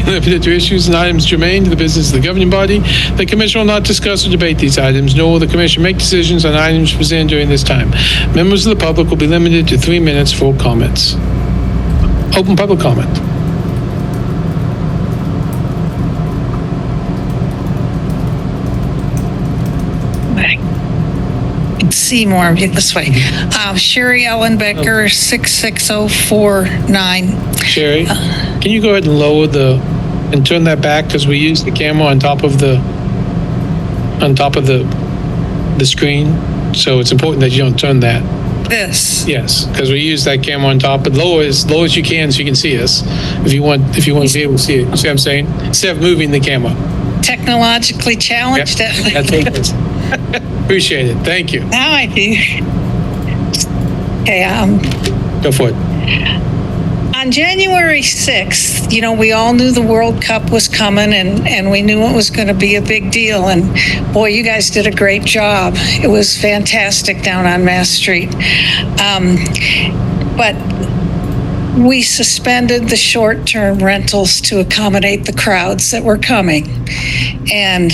limited to issues and items germane to the business of the governing body. The commission will not discuss or debate these items, nor will the commission make decisions on items presented during this time. Members of the public will be limited to 3 minutes for comments. Open public comment. See more of you this way. Sherry Ellenbecker, 66049. Sherry, can you go ahead and lower and turn that back, because we use the camera on top of the screen, so it's important that you don't turn that. This. Yes, because we use that camera on top, but lower as you can so you can see us. If you want to be able to see it, you see what I'm saying? Instead of moving the camera. Technologically challenged. Yep. That's it. Appreciate it. Thank you. Now I do. Okay. Go for it. On January 6th, we all knew the World Cup was coming, and we knew it was going to be a big deal. And boy, you guys did a great job. It was fantastic down on Mass Street. But we suspended the short-term rentals to accommodate the crowds that were coming. And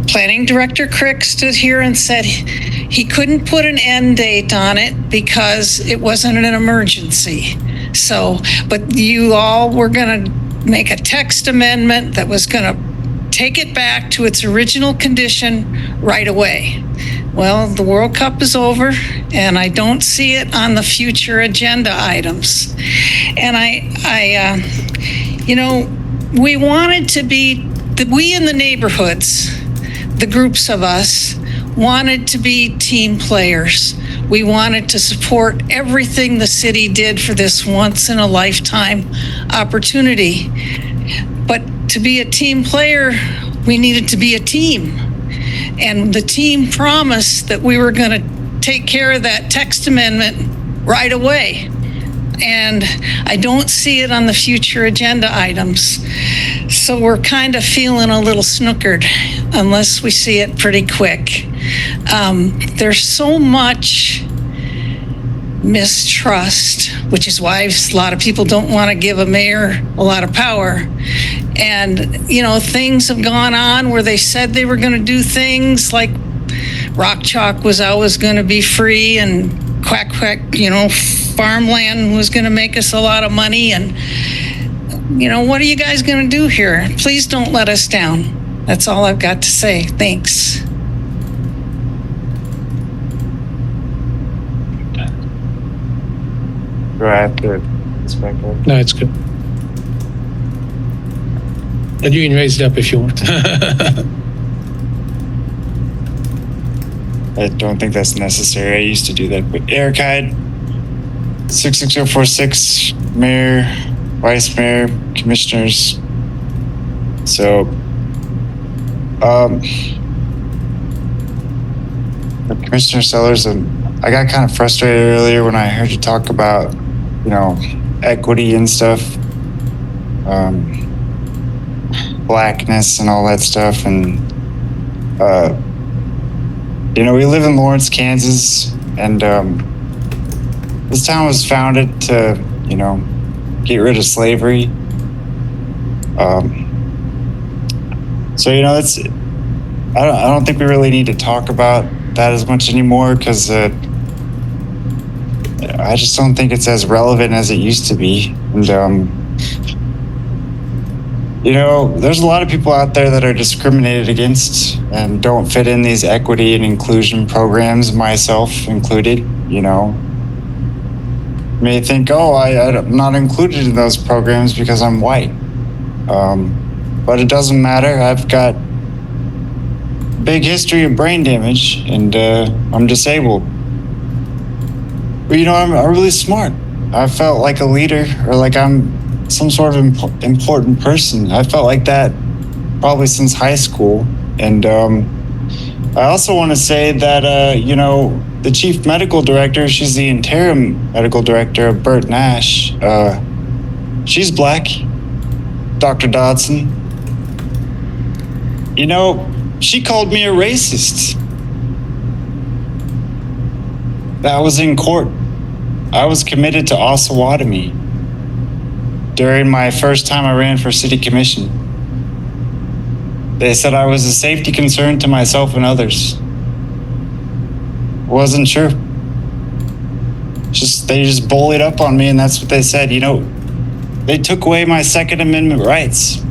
Planning Director Crick stood here and said he couldn't put an end date on it because it wasn't an emergency. So, but you all were going to make a text amendment that was going to take it back to its original condition right away. Well, the World Cup is over, and I don't see it on the future agenda items. And we wanted to be, we in the neighborhoods, the groups of us, wanted to be team players. We wanted to support everything the city did for this once-in-a-lifetime opportunity. But to be a team player, we needed to be a team. And the team promised that we were going to take care of that text amendment right away. And I don't see it on the future agenda items. So we're kind of feeling a little snookered unless we see it pretty quick. There's so much mistrust, which is why a lot of people don't want to give a mayor a lot of power. And, things have gone on where they said they were going to do things like Rock Chalk was always going to be free, and quack, farmland was going to make us a lot of money. And, what are you guys going to do here? Please don't let us down. That's all I've got to say. Thanks. Do I have to speak up? No, it's good. And you can raise it up if you want. I don't think that's necessary. I used to do that. But Eric Hyde, 66046, Mayor, Vice Mayor, Commissioners. So, Commissioner Sellers, I got kind of frustrated earlier when I heard you talk about, equity and stuff, blackness and all that stuff. And, we live in Lawrence, Kansas, and this town was founded to, get rid of slavery. So, it's, I don't think we really need to talk about that as much anymore, because I just don't think it's as relevant as it used to be. And, there's a lot of people out there that are discriminated against and don't fit in these equity and inclusion programs, myself included. May think, I'm not included in those programs because I'm white. But it doesn't matter. I've got big history of brain damage, and I'm disabled. But I'm really smart. I felt like a leader, or like I'm some sort of important person. I felt like that probably since high school. And I also want to say that, the chief medical director, she's the interim medical director of Burt Nash. She's black, Dr. Dodson. She called me a racist. That was in court. I was committed to Osawatomie. during my first time I ran for city commission. They said I was a safety concern to myself and others. Wasn't true. They just bullied up on me, and that's what they said. You know, they took away my Second Amendment rights.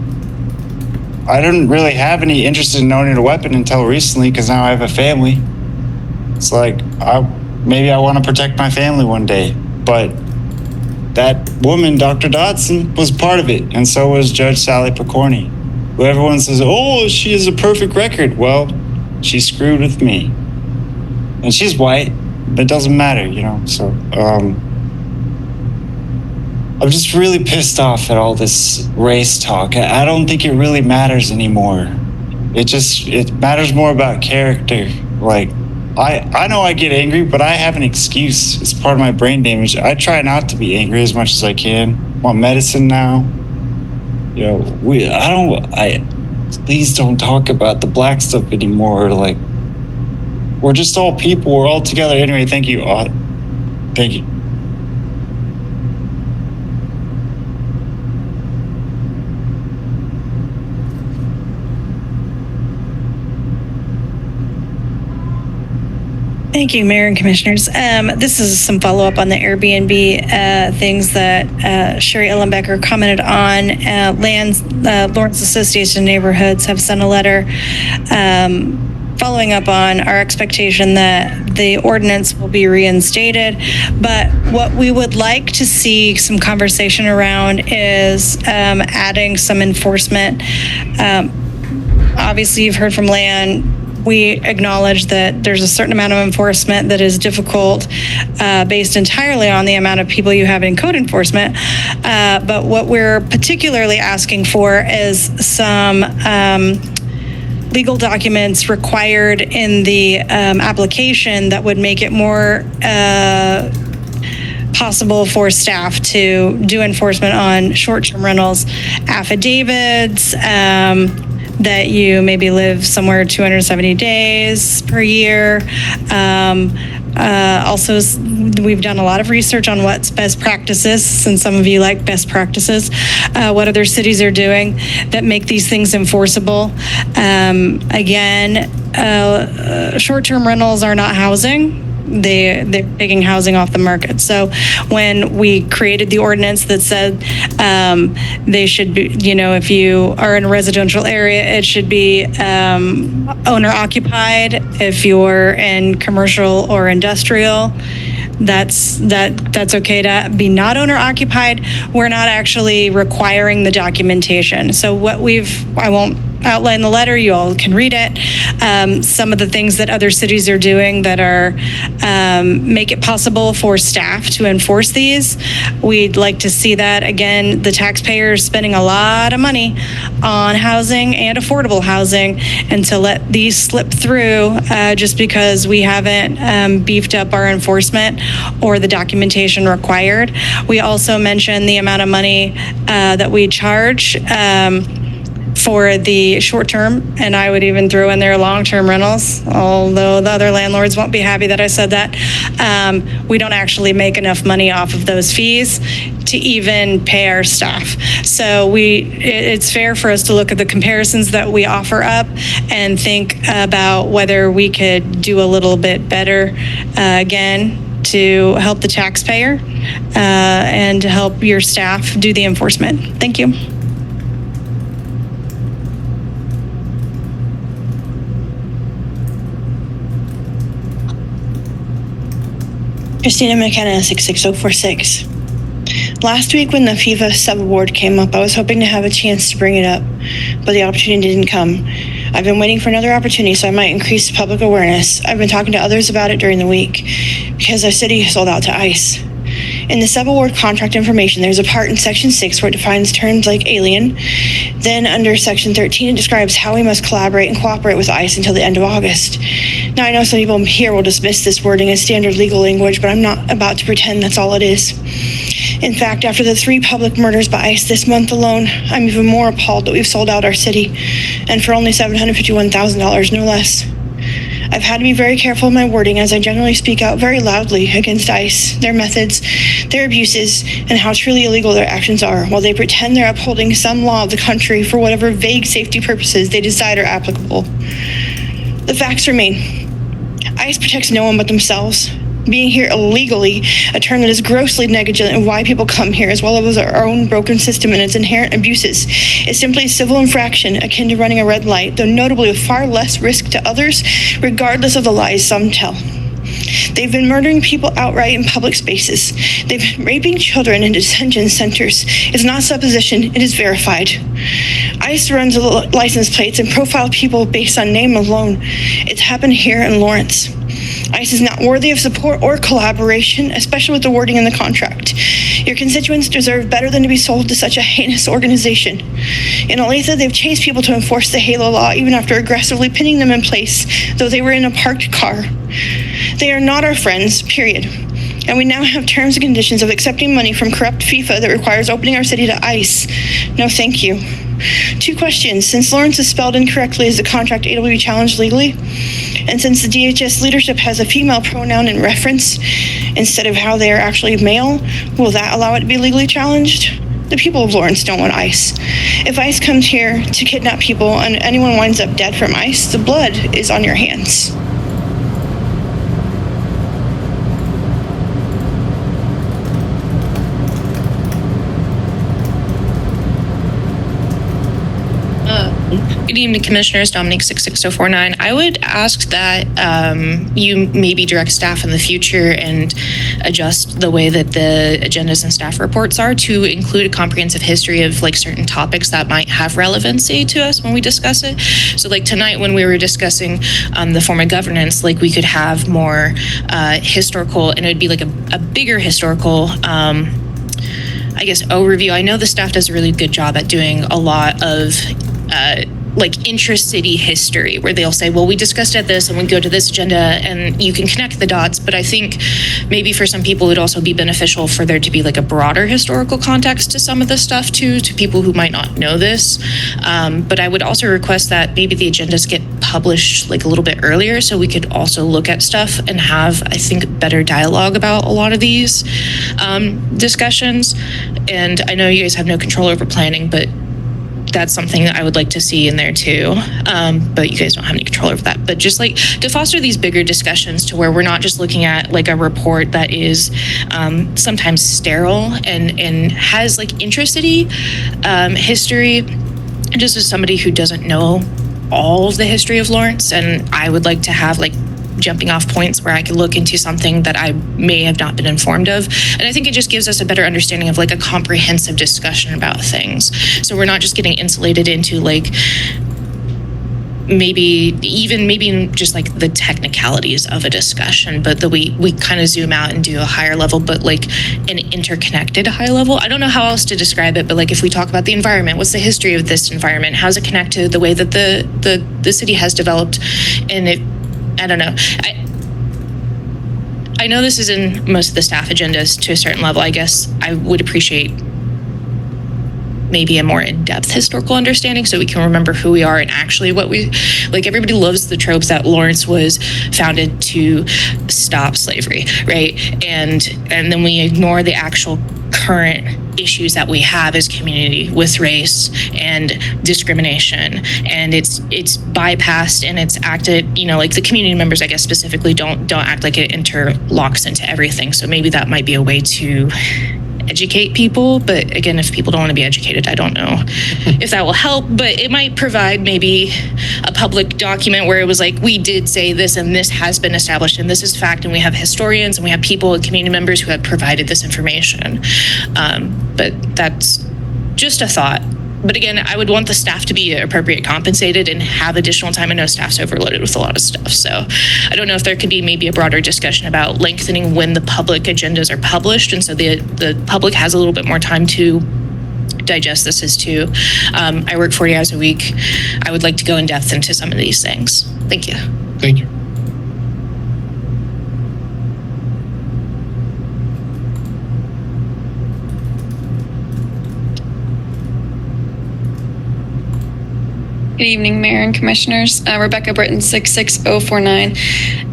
I didn't really have any interest in owning a weapon until recently, because now I have a family. It's like, maybe I want to protect my family one day. But that woman, Dr. Dodson, was part of it, and so was Judge Sally Picorni, who everyone says, oh, she has a perfect record. Well, she screwed with me. And she's white. It doesn't matter, you know. So I'm just really pissed off at all this race talk. I don't think it really matters anymore. It matters more about character. Like, I know I get angry, but I have an excuse. It's part of my brain damage. I try not to be angry as much as I can. I'm on medicine now. You know, please don't talk about the black stuff anymore. Like, we're just all people. We're all together. Anyway, thank you. Thank you. Thank you, Mayor and Commissioners. This is some follow-up on the Airbnb things that Sherry Ellenbecker commented on. Lawrence Association of Neighborhoods have sent a letter following up on our expectation that the ordinance will be reinstated. But what we would like to see some conversation around is adding some enforcement. Obviously, you've heard from Lan. We acknowledge that there's a certain amount of enforcement that is difficult based entirely on the amount of people you have in code enforcement. But what we're particularly asking for is some legal documents required in the application that would make it more possible for staff to do enforcement on short-term rentals, affidavits, that you maybe live somewhere 270 days per year. Also, we've done a lot of research on what's best practices, since some of you like best practices, what other cities are doing that make these things enforceable. Again, short-term rentals are not housing. They're taking housing off the market. So when we created the ordinance that said they should be, you know, if you are in a residential area, it should be owner occupied. If you're in commercial or industrial, that's okay to be not owner occupied. We're not actually requiring the documentation. So I won't outline the letter, you all can read it. Some of the things that other cities are doing that are make it possible for staff to enforce these. We'd like to see that. Again, the taxpayers spending a lot of money on housing and affordable housing, and to let these slip through just because we haven't beefed up our enforcement or the documentation required. We also mentioned the amount of money that we charge for the short term, and I would even throw in there long-term rentals, although the other landlords won't be happy that I said that. We don't actually make enough money off of those fees to even pay our staff. So it's fair for us to look at the comparisons that we offer up and think about whether we could do a little bit better, again, to help the taxpayer and to help your staff do the enforcement. Thank you. Christina McKenna, 66046. Last week when the FIFA sub-award came up, I was hoping to have a chance to bring it up, but the opportunity didn't come. I've been waiting for another opportunity, so I might increase public awareness. I've been talking to others about it during the week because our city sold out to ICE. In the sub-award contract information, there's a part in Section 6 where it defines terms like alien. Then under Section 13, it describes how we must collaborate and cooperate with ICE until the end of August. Now, I know some people here will dismiss this wording as standard legal language, but I'm not about to pretend that's all it is. In fact, after the 3 public murders by ICE this month alone, I'm even more appalled that we've sold out our city, and for only $751,000, no less. I've had to be very careful of my wording as I generally speak out very loudly against ICE, their methods, their abuses, and how truly illegal their actions are, while they pretend they're upholding some law of the country for whatever vague safety purposes they decide are applicable. The facts remain. ICE protects no one but themselves. Being here illegally, a term that is grossly negligent of why people come here, as well as our own broken system and its inherent abuses, is simply a civil infraction akin to running a red light, though notably with far less risk to others, regardless of the lies some tell. They've been murdering people outright in public spaces. They've been raping children in detention centers. It's not supposition, it is verified. ICE runs license plates and profile people based on name alone. It's happened here in Lawrence. ICE is not worthy of support or collaboration, especially with the wording in the contract. Your constituents deserve better than to be sold to such a heinous organization. In Olathe, they've chased people to enforce the HALO law even after aggressively pinning them in place, though they were in a parked car. They are not our friends, period. And we now have terms and conditions of accepting money from corrupt FIFA that requires opening our city to ICE. No, thank you. 2 questions. Since Lawrence is spelled incorrectly, is the contract able to be challenged legally? And since the DHS leadership has a female pronoun in reference instead of how they are actually male, will that allow it to be legally challenged? The people of Lawrence don't want ICE. If ICE comes here to kidnap people and anyone winds up dead from ICE, the blood is on your hands. Good evening, Commissioners. Dominique 66049. I would ask that you maybe direct staff in the future and adjust the way that the agendas and staff reports are to include a comprehensive history of like certain topics that might have relevancy to us when we discuss it. So like tonight when we were discussing the form of governance, like we could have more historical, and it would be like a bigger historical I guess overview. I know the staff does a really good job at doing a lot of like intra-city history where they'll say, well, we discussed at this and we go to this agenda and you can connect the dots. But I think maybe for some people, it'd also be beneficial for there to be like a broader historical context to some of this stuff too, to people who might not know this. But I would also request that maybe the agendas get published like a little bit earlier so we could also look at stuff and have, I think, better dialogue about a lot of these discussions. And I know you guys have no control over planning, but that's something that I would like to see in there too. But you guys don't have any control over that. But just like to foster these bigger discussions to where we're not just looking at like a report that is sometimes sterile and has like intra-city history. Just as somebody who doesn't know all of the history of Lawrence, and I would like to have like jumping off points where I could look into something that I may have not been informed of. And I think it just gives us a better understanding of like a comprehensive discussion about things. So we're not just getting insulated into like maybe just like the technicalities of a discussion, but that we kind of zoom out and do a higher level, but like an interconnected high level. I don't know how else to describe it, but like if we talk about the environment, what's the history of this environment? How's it connect to the way that the city has developed? And I don't know. I know this is in most of the staff agendas to a certain level. I guess I would appreciate maybe a more in-depth historical understanding so we can remember who we are and actually what we like. Everybody loves the tropes that Lawrence was founded to stop slavery, right? And then we ignore the actual current issues that we have as community with race and discrimination, and it's bypassed and it's acted, you know, like the community members, I guess specifically, don't act like it interlocks into everything. So maybe that might be a way to educate people. But again, if people don't want to be educated, I don't know if that will help, but it might provide maybe a public document where it was like, we did say this and this has been established and this is fact, and we have historians and we have people and community members who have provided this information. But that's just a thought. But again, I would want the staff to be appropriate compensated and have additional time. I know staff's overloaded with a lot of stuff. So I don't know if there could be maybe a broader discussion about lengthening when the public agendas are published. And so the public has a little bit more time to digest this as too. I work 40 hours a week. I would like to go in depth into some of these things. Thank you. Thank you. Good evening, Mayor and Commissioners. Rebecca Britton, 66049.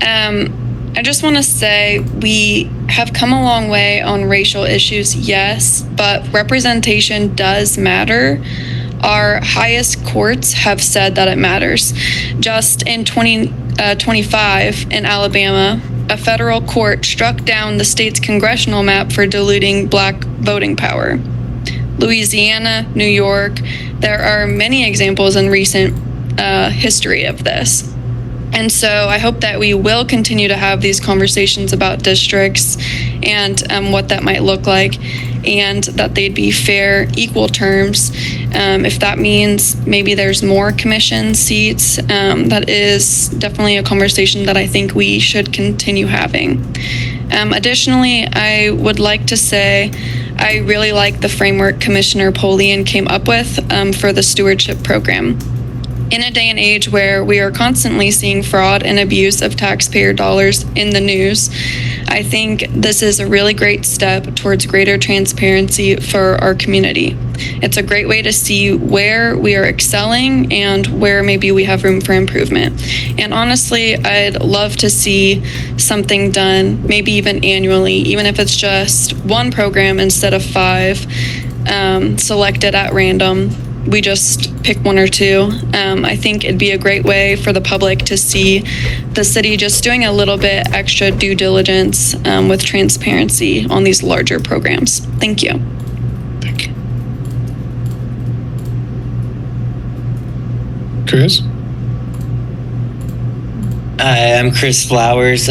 I just want to say we have come a long way on racial issues, yes, but representation does matter. Our highest courts have said that it matters. Just in 2025 in Alabama, a federal court struck down the state's congressional map for diluting Black voting power. Louisiana, New York, there are many examples in recent history of this. And so I hope that we will continue to have these conversations about districts and what that might look like, and that they'd be fair, equal terms. If that means maybe there's more commission seats, that is definitely a conversation that I think we should continue having. Additionally, I would like to say I really like the framework Commissioner Polian came up with for the stewardship program. In a day and age where we are constantly seeing fraud and abuse of taxpayer dollars in the news, I think this is a really great step towards greater transparency for our community. It's a great way to see where we are excelling and where maybe we have room for improvement. And honestly, I'd love to see something done, maybe even annually, even if it's just one program instead of 5 selected at random. We just pick 1 or 2. I think it'd be a great way for the public to see the city just doing a little bit extra due diligence with transparency on these larger programs. Thank you. Thank you. Chris? Hi, I'm Chris Flowers.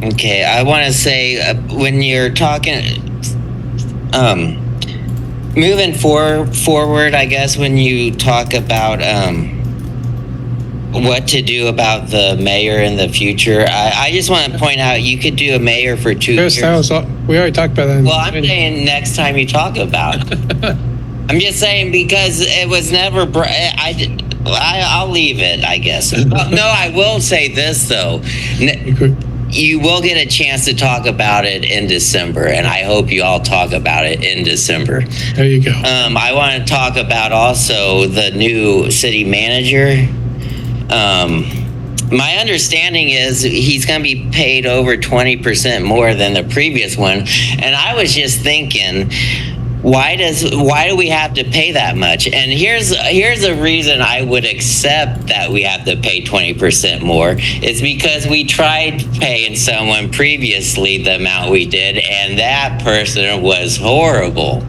Okay, I want to say when you're talking, moving forward, I guess when you talk about what to do about the mayor in the future, I just want to point out you could do a mayor for 2 Chris, years. we already talked about that. Well, I'm saying next time you talk about it. I'm just saying because it was never. I'll leave it, I guess. No, I will say this though. You will get a chance to talk about it in December, and I hope you all talk about it in December. There you go. I want to talk about also the new city manager. My understanding is he's going to be paid over 20% more than the previous one, and I was just thinking, why do we have to pay that much? And here's a reason I would accept that we have to pay 20% more. It's because we tried paying someone previously the amount we did, and that person was horrible.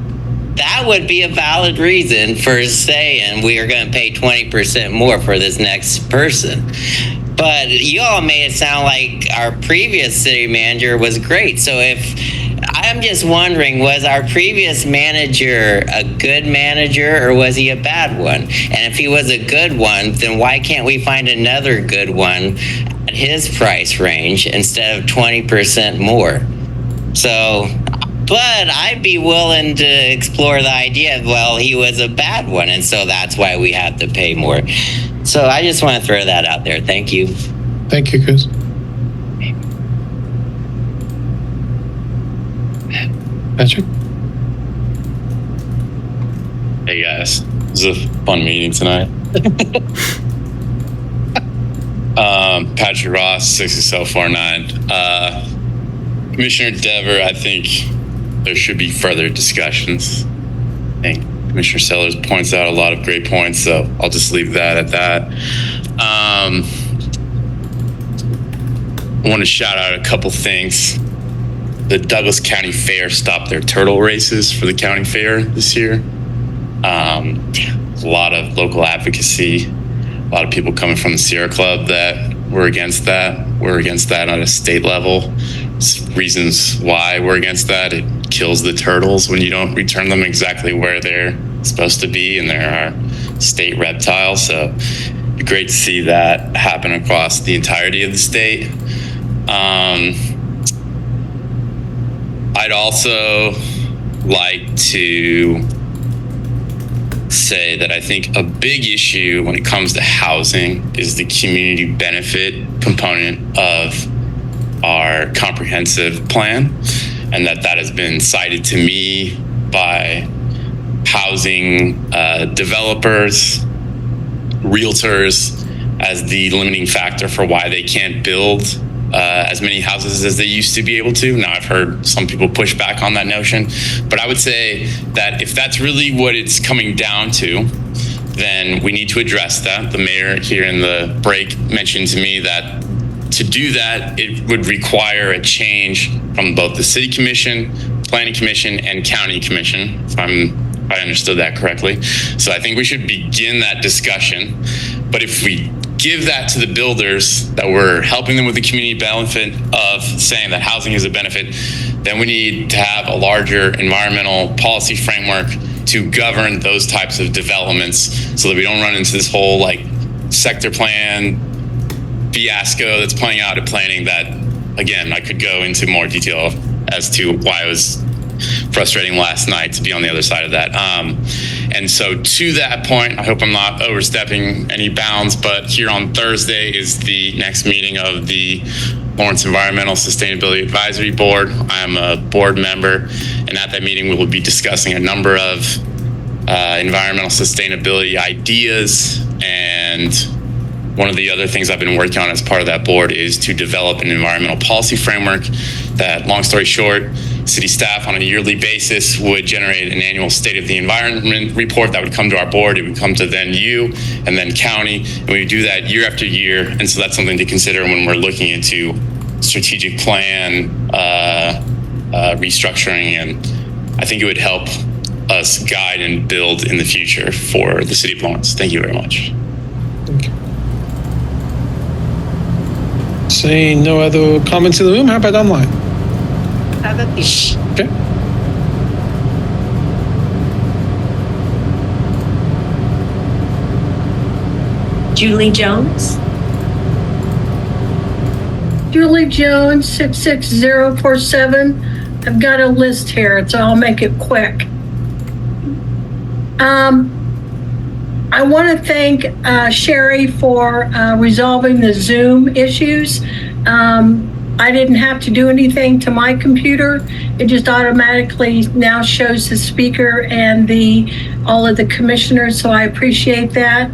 That would be a valid reason for saying we are going to pay 20% more for this next person. But you all made it sound like our previous city manager was great. So I'm just wondering, was our previous manager a good manager or was he a bad one? And if he was a good one, then why can't we find another good one at his price range instead of 20% more? So, but I'd be willing to explore the idea of, well, he was a bad one, and so that's why we have to pay more. So I just want to throw that out there. Thank you. Thank you, Chris. Patrick? Hey guys, this is a fun meeting tonight. Patrick Ross, 66049. Commissioner Dever, I think there should be further discussions. I think Commissioner Sellers points out a lot of great points, so I'll just leave that at that. I want to shout out a couple things. The Douglas County Fair stopped their turtle races for the county fair this year. A lot of local advocacy, a lot of people coming from the Sierra Club that were against that. We're against that on a state level. Reasons why we're against that: it kills the turtles when you don't return them exactly where they're supposed to be, and they're our state reptile. So it'd be great to see that happen across the entirety of the state. I'd also like to say that I think a big issue when it comes to housing is the community benefit component of our comprehensive plan, and that has been cited to me by housing developers, realtors as the limiting factor for why they can't build as many houses as they used to be able to. Now, I've heard some people push back on that notion, but I would say that if that's really what it's coming down to, then we need to address that. The mayor here in the break mentioned to me that to do that, it would require a change from both the city commission, planning commission, and county commission, if I understood that correctly. So I think we should begin that discussion. But if we give that to the builders, that we're helping them with the community benefit of saying that housing is a benefit, then we need to have a larger environmental policy framework to govern those types of developments so that we don't run into this whole like sector plan fiasco that's playing out at planning that, again, I could go into more detail as to why it was frustrating last night to be on the other side of that. And so to that point, I hope I'm not overstepping any bounds, but here on Thursday is the next meeting of the Lawrence Environmental Sustainability Advisory Board. I'm a board member, and at that meeting we will be discussing a number of environmental sustainability ideas, and one of the other things I've been working on as part of that board is to develop an environmental policy framework that, long story short, city staff on a yearly basis would generate an annual state of the environment report that would come to our board. It would come to then you and then county, and we would do that year after year. And so that's something to consider when we're looking into strategic plan restructuring, and I think it would help us guide and build in the future for the city of Lawrence. Thank you very much. Thank you. Seeing no other comments in the room, how about online? Okay. Julie Jones. Julie Jones, 66047. I've got a list here, so I'll make it quick. I want to thank Sherry for resolving the Zoom issues. I didn't have to do anything to my computer. It just automatically now shows the speaker and all of the commissioners, so I appreciate that.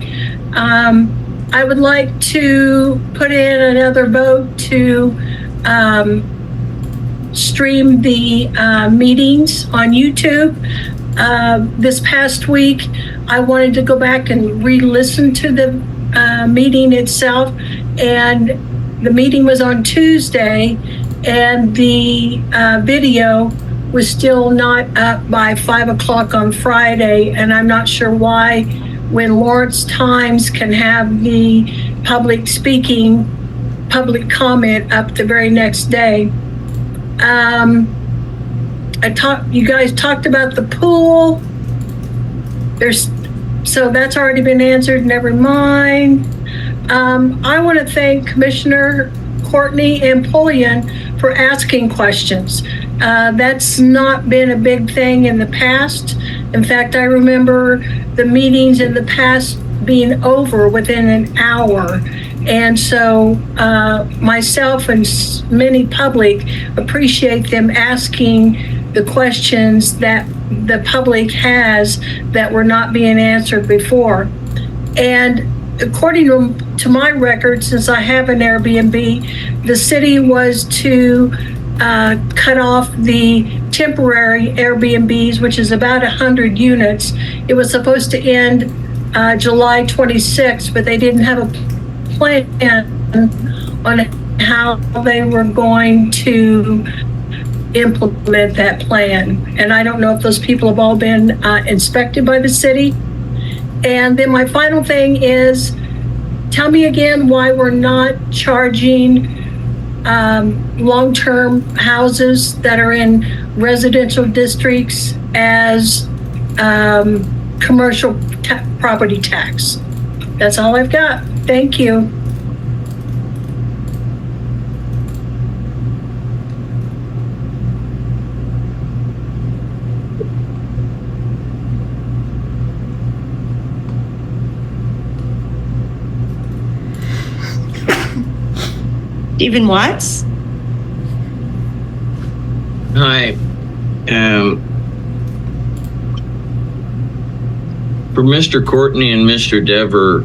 I would like to put in another vote to stream the meetings on YouTube. This past week, I wanted to go back and re-listen to the meeting itself, and the meeting was on Tuesday, and the video was still not up by 5 o'clock on Friday, and I'm not sure why, when Lawrence Times can have the public comment up the very next day. You guys talked about the pool. So that's already been answered, never mind. I want to thank Commissioner Courtney and Pullian for asking questions. That's not been a big thing in the past. In fact, I remember the meetings in the past being over within an hour. And so myself and many public appreciate them asking the questions that the public has that were not being answered before. And according to my record, since I have an Airbnb, the city was to cut off the temporary Airbnbs, which is about 100 units. It was supposed to end July 26th, but they didn't have a plan on how they were going to implement that plan. And I don't know if those people have all been inspected by the city. And then my final thing is, tell me again why we're not charging long-term houses that are in residential districts as commercial property tax. That's all I've got. Thank you. Stephen Watts. Hi. for Mr. Courtney and Mr. Dever,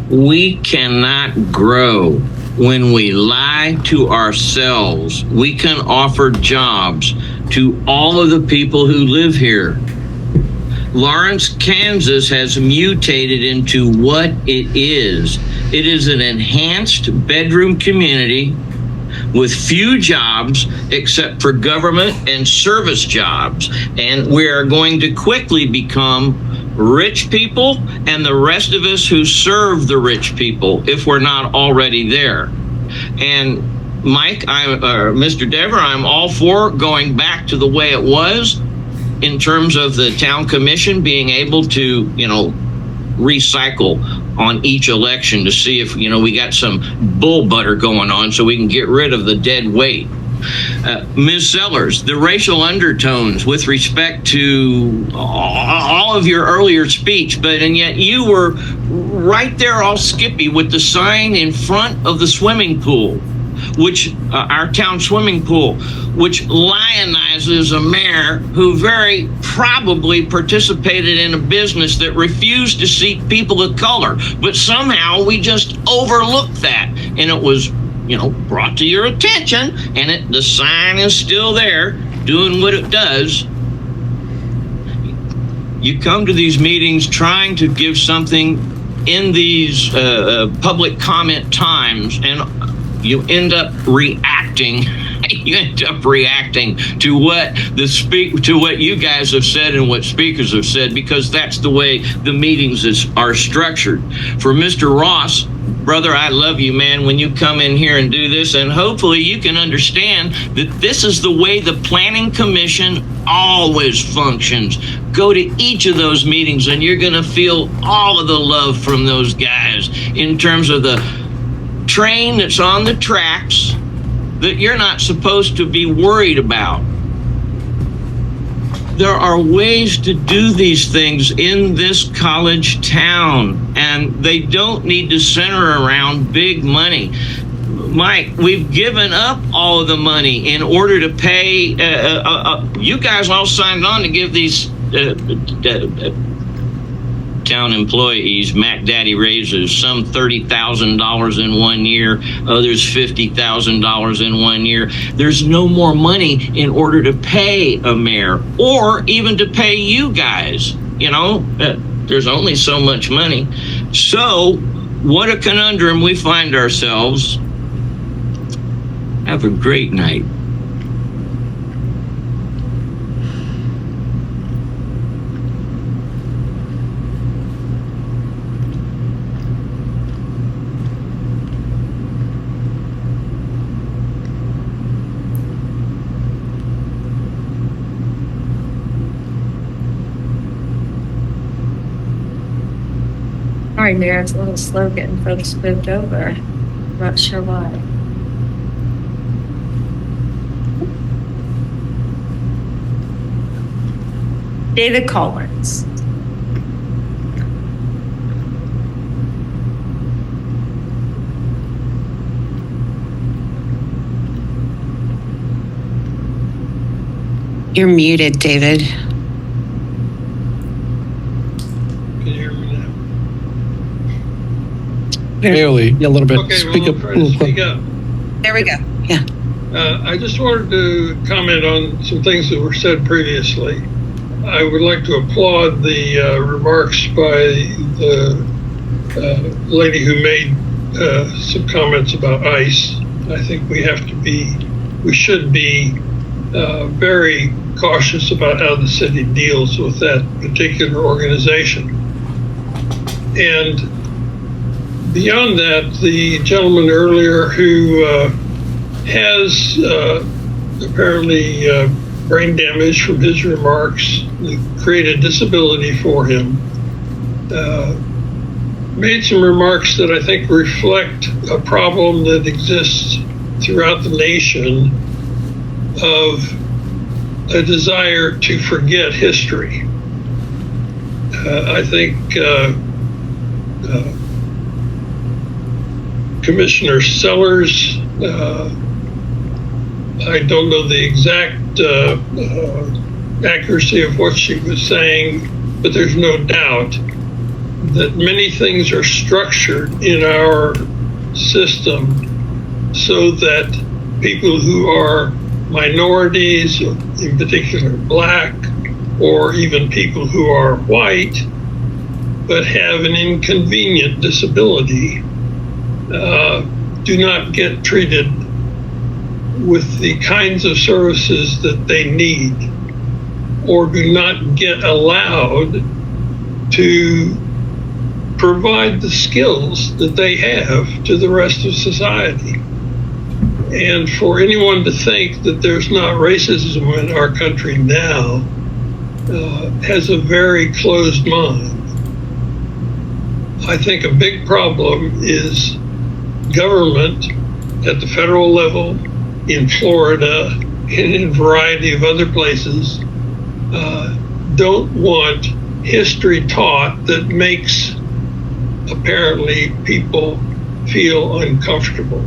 we cannot grow when we lie to ourselves. We can offer jobs to all of the people who live here. Lawrence, Kansas has mutated into what it is. It is an enhanced bedroom community with few jobs except for government and service jobs. And we are going to quickly become rich people and the rest of us who serve the rich people if we're not already there. And Mike, Mr. Dever, I'm all for going back to the way it was in terms of the town commission being able to, recycle on each election to see if, we got some bull butter going on so we can get rid of the dead weight. Ms. Sellers, the racial undertones with respect to all of your earlier speech, and yet you were right there all skippy with the sign in front of the swimming pool, which our town swimming pool, which lionizes a mayor who very probably participated in a business that refused to seat people of color. But somehow we just overlooked that. And it was, brought to your attention, and the sign is still there doing what it does. You come to these meetings trying to give something in these public comment times, and you end up reacting. You end up reacting to what to what you guys have said and what speakers have said, because that's the way the meetings are structured. For Mr. Ross, brother, I love you, man, when you come in here and do this, and hopefully you can understand that this is the way the Planning Commission always functions. Go to each of those meetings and you're going to feel all of the love from those guys in terms of the train that's on the tracks that you're not supposed to be worried about. There are ways to do these things in this college town, and they don't need to center around big money. Mike, we've given up all of the money in order to pay. You guys all signed on to give these town employees Mac Daddy raises, some $30,000 in 1 year, others $50,000 in 1 year. There's no more money in order to pay a mayor or even to pay you guys. There's only so much money. So what a conundrum we find ourselves. Have a great night. Sorry, Mayor, it's a little slow getting folks moved over. Not sure why. David Collins. You're muted, David. Can you hear me now? Barely, a little bit. Okay, Speak well, up. I'll try to speak up. There we go. Yeah. I just wanted to comment on some things that were said previously. I would like to applaud the remarks by the lady who made some comments about ICE. I think we should be very cautious about how the city deals with that particular organization. And beyond that, the gentleman earlier who has apparently brain damage from his remarks, created disability for him, made some remarks that I think reflect a problem that exists throughout the nation of a desire to forget history. I think Commissioner Sellers, I don't know the exact accuracy of what she was saying, but there's no doubt that many things are structured in our system so that people who are minorities, in particular black, or even people who are white, but have an inconvenient disability, do not get treated with the kinds of services that they need, or do not get allowed to provide the skills that they have to the rest of society. And for anyone to think that there's not racism in our country now has a very closed mind. I think a big problem is government at the federal level, in Florida, and in a variety of other places, don't want history taught that makes apparently people feel uncomfortable.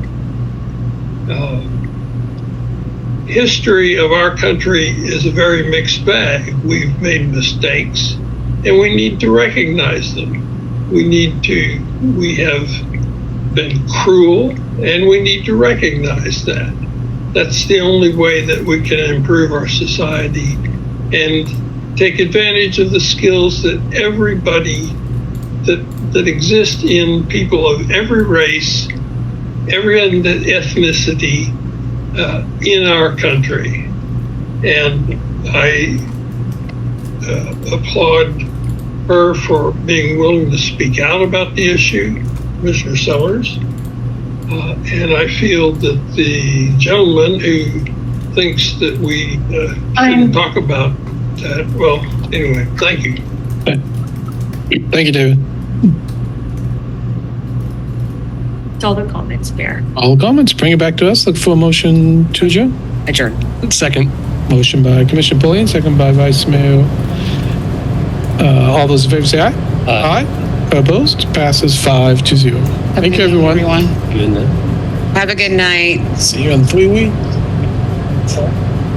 History of our country is a very mixed bag. We've made mistakes, and we need to recognize them. We have been cruel, and we need to recognize that. That's the only way that we can improve our society and take advantage of the skills that everybody that exist in people of every race, every ethnicity in our country. And I applaud her for being willing to speak out about the issue, Commissioner Sellers. And I feel that the gentleman who thinks that we shouldn't talk about that, well, anyway, thank you. Thank you, David. It's all the comments, Mayor. All the comments, bring it back to us. Look for a motion to adjourn. Adjourn. Second. Motion by Commissioner Pulliam, second by Vice Mayor. All those in favor say aye. Aye. Opposed? Passes 5-0. Thank you, everyone. Have a good night. See you in 3 weeks.